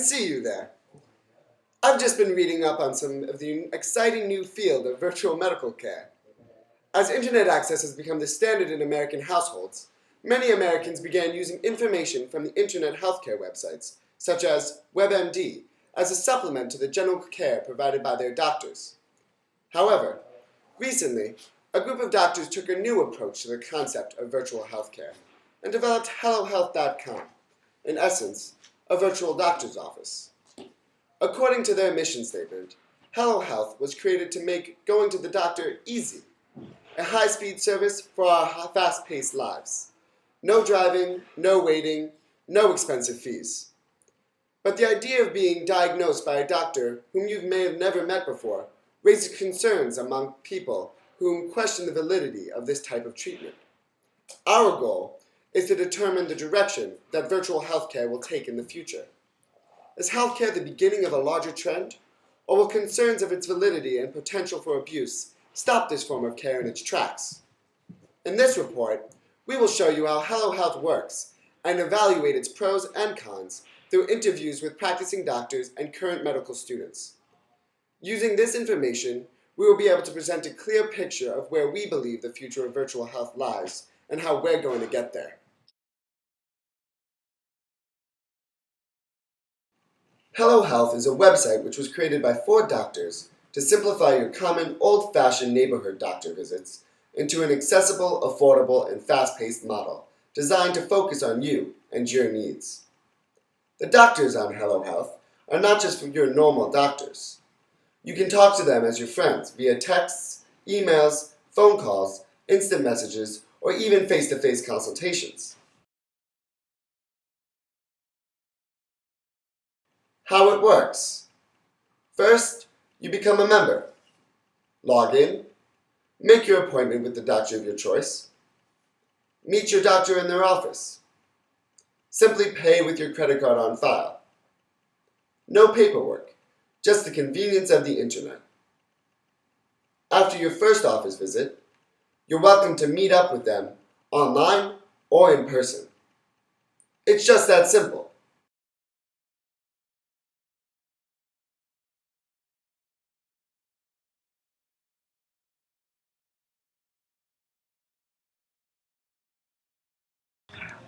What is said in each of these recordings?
and see you there. I've just been reading up on some of the exciting new field of virtual medical care. As internet access has become the standard in American households, many Americans began using information from the internet healthcare websites, such as WebMD, as a supplement to the general care provided by their doctors. However, recently, a group of doctors took a new approach to the concept of virtual healthcare and developed HelloHealth.com, in essence, a virtual doctor's office. According to their mission statement, HelloHealth was created to make going to the doctor easy, a high-speed service for our fast-paced lives. No driving, no waiting, no expensive fees. But the idea of being diagnosed by a doctor whom you may have never met before raises concerns among people who question the validity of this type of treatment. Our goal is to determine the direction that virtual healthcare will take in the future. Is healthcare the beginning of a larger trend, or will concerns of its validity and potential for abuse stop this form of care in its tracks? In this report, we will show you how HelloHealth works and evaluate its pros and cons through interviews with practicing doctors and current medical students. Using this information, we will be able to present a clear picture of where we believe the future of virtual health lies and how we're going to get there. HelloHealth is a website which was created by 4 doctors to simplify your common, old-fashioned neighborhood doctor visits into an accessible, affordable, and fast-paced model designed to focus on you and your needs. The doctors on HelloHealth are not just your normal doctors. You can talk to them as your friends via texts, emails, phone calls, instant messages, or even face-to-face consultations. How it works. First, you become a member. Log in, make your appointment with the doctor of your choice, meet your doctor in their office. Simply pay with your credit card on file. No paperwork, just the convenience of the internet. After your first office visit, you're welcome to meet up with them online or in person. It's just that simple.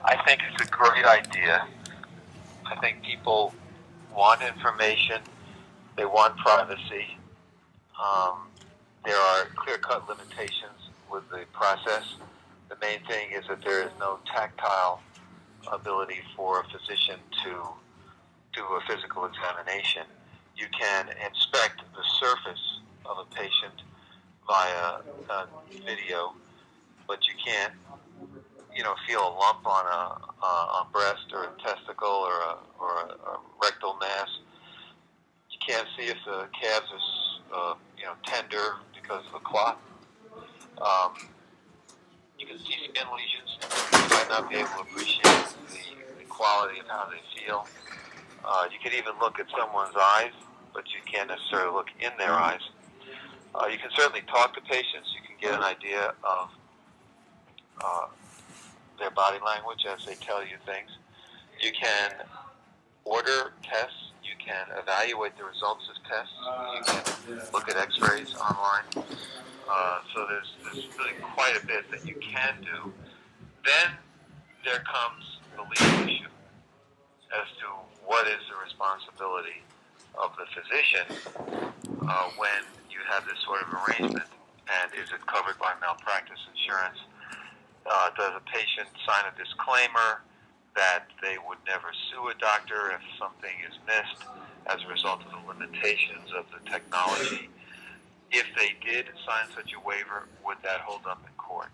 I think it's a great idea. I think people want information. They want privacy. There are clear-cut limitations with the process. The main thing is that there is no tactile ability for a physician to do a physical examination. You can inspect the surface of a patient via video, but you can't feel a lump on a breast or a testicle or a rectal mass. You can't see if the calves are tender because of a clot. You can see skin lesions. You might not be able to appreciate the quality of how they feel. You can even look at someone's eyes, but you can't necessarily look in their eyes. You can certainly talk to patients. You can get an idea of their body language as they tell you things. You can order tests. You can evaluate the results of tests. You can look at x-rays online. So there's really quite a bit that you can do. Then there comes the legal issue as to what is the responsibility of the physician when you have this sort of arrangement, and is it covered by malpractice insurance? Does a patient sign a disclaimer that they would never sue a doctor if something is missed as a result of the limitations of the technology? If they did sign such a waiver, would that hold up in court?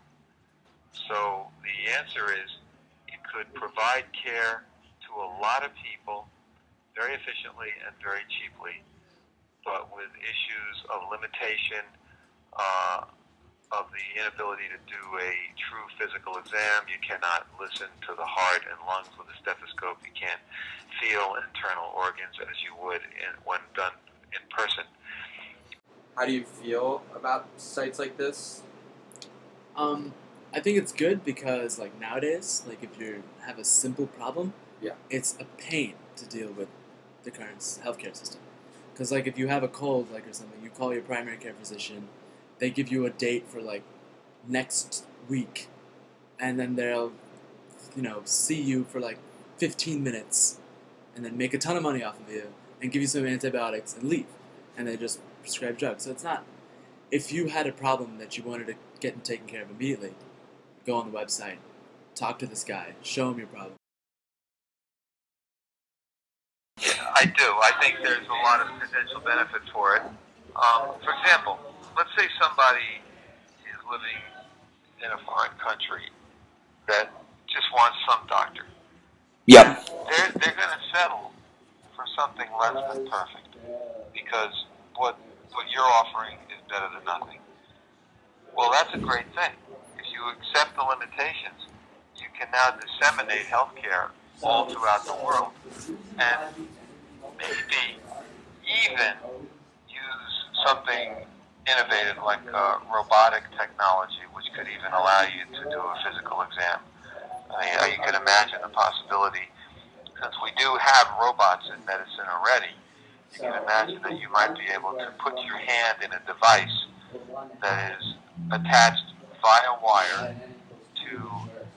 So the answer is it could provide care to a lot of people very efficiently and very cheaply, but with issues of limitation, of the inability to do a true physical exam. You cannot listen to the heart and lungs with a stethoscope. You can't feel internal organs as you would when done in person. How do you feel about sites like this? I think it's good because nowadays, if you have a simple problem, Yeah. it's a pain to deal with the current healthcare system. Because like if you have a cold like or something, you call your primary care physician, they give you a date for like next week, and then they'll see you for like 15 minutes, and then make a ton of money off of you and give you some antibiotics and leave, and they just prescribe drugs. So it's not, if you had a problem that you wanted to get taken care of immediately, go on the website, talk to this guy, show him your problem. I do. I think there's a lot of potential benefit for it. For example, let's say somebody is living in a foreign country that just wants some doctor. Yep. They're going to settle for something less than perfect because what you're offering is better than nothing. Well, that's a great thing. If you accept the limitations, you can now disseminate healthcare all throughout the world and maybe even use something innovative like robotic technology, which could even allow you to do a physical exam. I mean, you can imagine the possibility, since we do have robots in medicine already, you can imagine that you might be able to put your hand in a device that is attached via wire to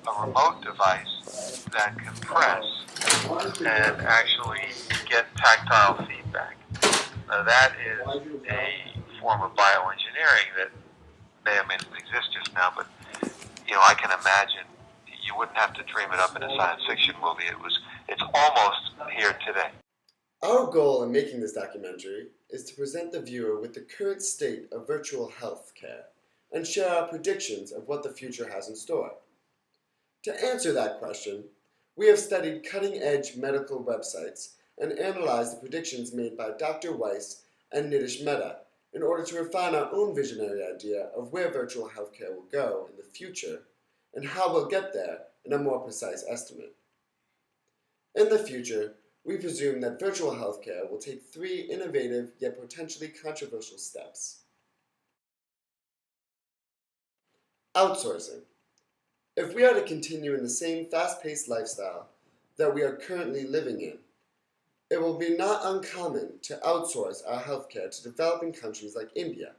a remote device that can press and actually get tactile feedback. Now that is a form of bioengineering that may or may not exist just now, but I can imagine you wouldn't have to dream it up in a science fiction movie. It's almost here today. Our goal in making this documentary is to present the viewer with the current state of virtual health care and share our predictions of what the future has in store. To answer that question, we have studied cutting-edge medical websites and analyzed the predictions made by Dr. Weiss and Nitish Mehta in order to refine our own visionary idea of where virtual healthcare will go in the future and how we'll get there in a more precise estimate. In the future, we presume that virtual healthcare will take 3 innovative yet potentially controversial steps. Outsourcing. If we are to continue in the same fast-paced lifestyle that we are currently living in, it will be not uncommon to outsource our healthcare to developing countries like India.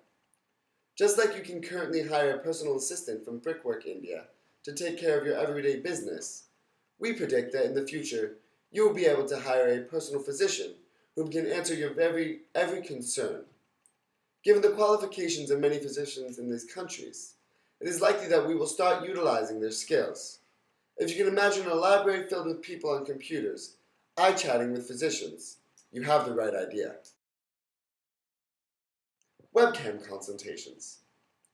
Just like you can currently hire a personal assistant from Brickwork India to take care of your everyday business, we predict that in the future you will be able to hire a personal physician who can answer your every concern. Given the qualifications of many physicians in these countries, it is likely that we will start utilizing their skills. If you can imagine a library filled with people on computers, eye-chatting with physicians, you have the right idea. Webcam consultations.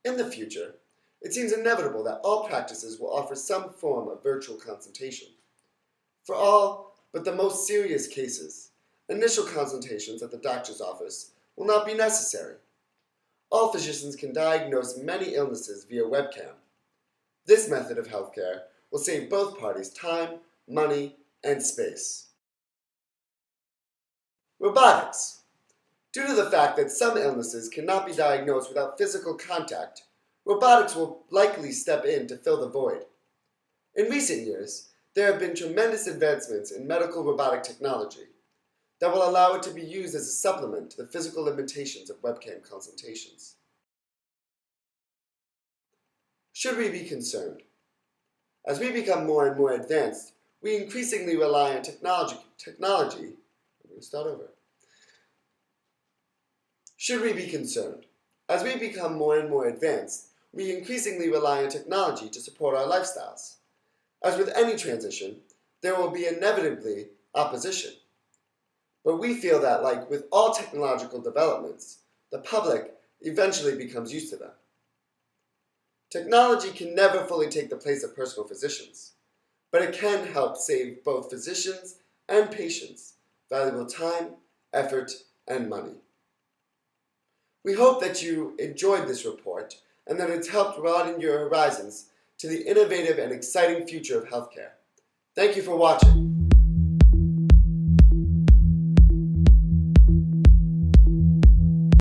In the future, it seems inevitable that all practices will offer some form of virtual consultation. For all but the most serious cases, initial consultations at the doctor's office will not be necessary. All physicians can diagnose many illnesses via webcam. This method of healthcare will save both parties time, money, and space. Robotics. Due to the fact that some illnesses cannot be diagnosed without physical contact, robotics will likely step in to fill the void. In recent years, there have been tremendous advancements in medical robotic technology that will allow it to be used as a supplement to the physical limitations of webcam consultations. Should we be concerned? As we become more and more advanced, we increasingly rely on technology. I'm going to start over. Should we be concerned? As we become more and more advanced, we increasingly rely on technology to support our lifestyles. As with any transition, there will be inevitably opposition. But we feel that, like with all technological developments, the public eventually becomes used to them. Technology can never fully take the place of personal physicians, but it can help save both physicians and patients valuable time, effort, and money. We hope that you enjoyed this report and that it's helped broaden your horizons to the innovative and exciting future of healthcare. Thank you for watching.